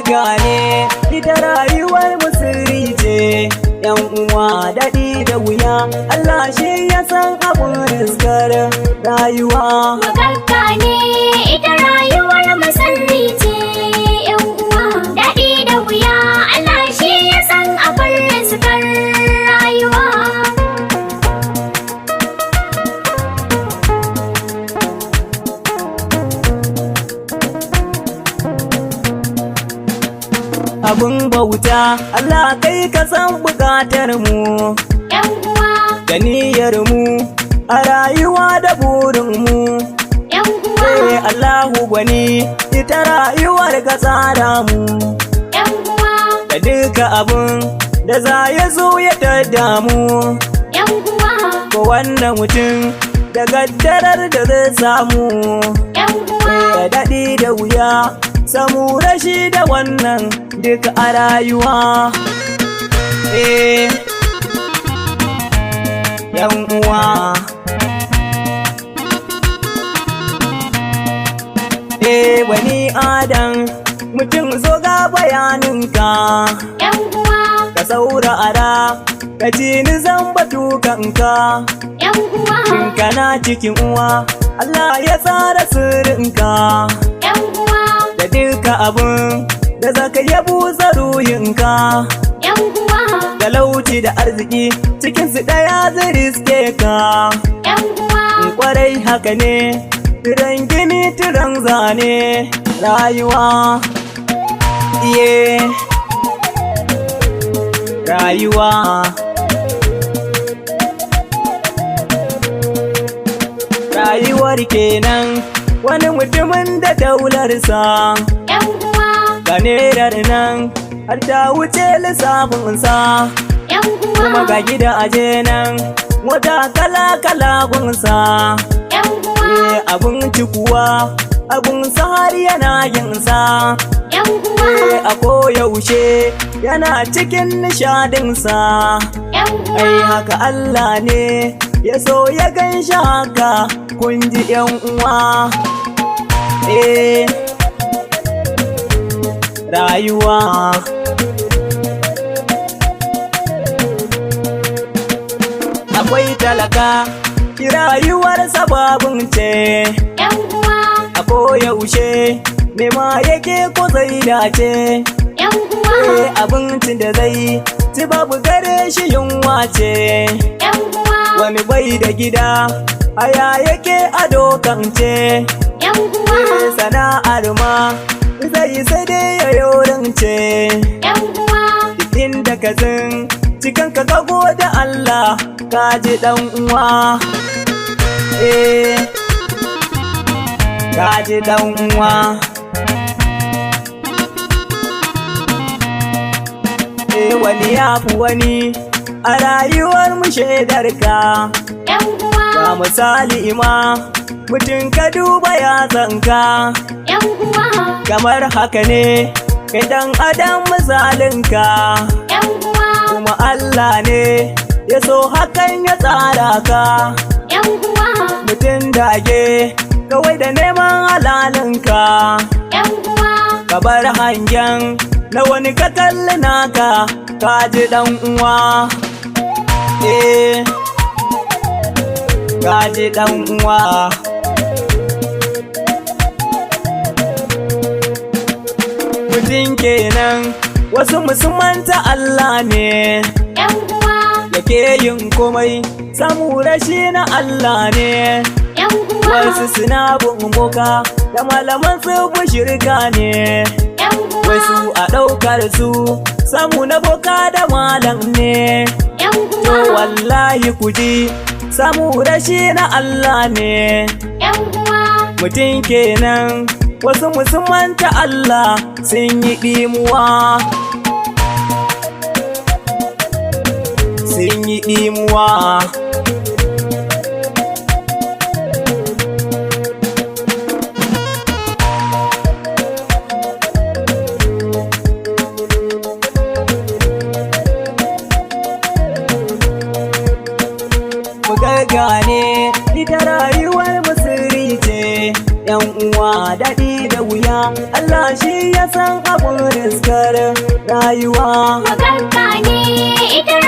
gane ita rayuwar musiri ce, yan uwa daɗi da wuya Allah shi ya san abun riskar rayuwa. Gane ita rayuwar musiri ce, yan uwa daɗi da wuya Allah shi ya san abun riskar rayuwa. Abun bauta Allah kai ka san bukatar mu, yan uwa da niyyar mu a rayuwa da burin mu. yan uwa Allahu gwani ita rayuwar ka tsara mu, yan uwa da duka abun da za ya zo ya tada mu. yan uwa Ko wannan mutum da gaddarar da zai samu, yan uwa da daɗi da wuya samu rashi da wannan duka a rayuwa. Yan uwa wani adam mutum zo ga bayaninka, yan uwa ka saurara ka ji ni zan batu kanka. yan uwa In kana cikin uwa Allah ya tsara sirrinka, yan uwa da duka abun da zaka yabu ruhinka. yan uwa Talauci da arziki cikinsu ɗaya zai riske ka, yan uwa kwarai haka ne tiran gini tiran zane rayuwa. Rayuwa rayuwar kenan wani mutumin da daularsa, yan uwa ganerar nan har ta wuce lissafinsa. yan Kuma uwa ga gidaje nan wata kala-kala gunsa, yan uwa abinci kuwa abunsa har yana yinsa. yan uwa A koyaushe yana cikin nishadinsa. yan Ai uwa haka Allah ne ya so ya ganshi haka, kun ji yan uwa. Rayuwa akwai talaka rayuwar sababin ce, yan uwa a koyaushe me ma yake ko zai dace. yan uwa Abincin da zai ci babu gare shi yunwa ce, yan uwa wani bai da gida aya yake a dokance. yan uwa Sana'ar ma zai sai dai ya yorance, yan uwa inda ka zin cikin ka gago da Allah ka ji dan uwa. Ka ji dan uwa. Wani ya fi wani a rayuwar mu shaidarka, yan uwa ga misali ma mutum ka duba yatsanka. yan uwa Kamar haka ne kai dan adam misalinka, yan uwa kuma Allah ne ya so hakan ya tsara ka. yan uwa Mutum dage kawai da neman halalinka, yan uwa ka bar hangen na wani ka kalli naka ka ji dan uwa. Ka ji dan uwa. Mutum kenan wasu musulmanta Allah ne, yan uwa yake yin komai samu rashi na Allah ne. yan uwa Wasu suna bin boka da malaman su shirka ne, yan uwa wasu a ɗaukar su samu na boka da malam ne. yan To uwa wallahi ku ji samu rashi na Allah ne. yan uwa Mutum kenan wasu musulman ta Allah sun yi ɗimuwa. Sun yi ɗimuwa. gane ita rayuwar musiri ce, yan uwa daɗi da wuya. wuya Allah shi ya san abun riskar rayuwa Maganka ne ita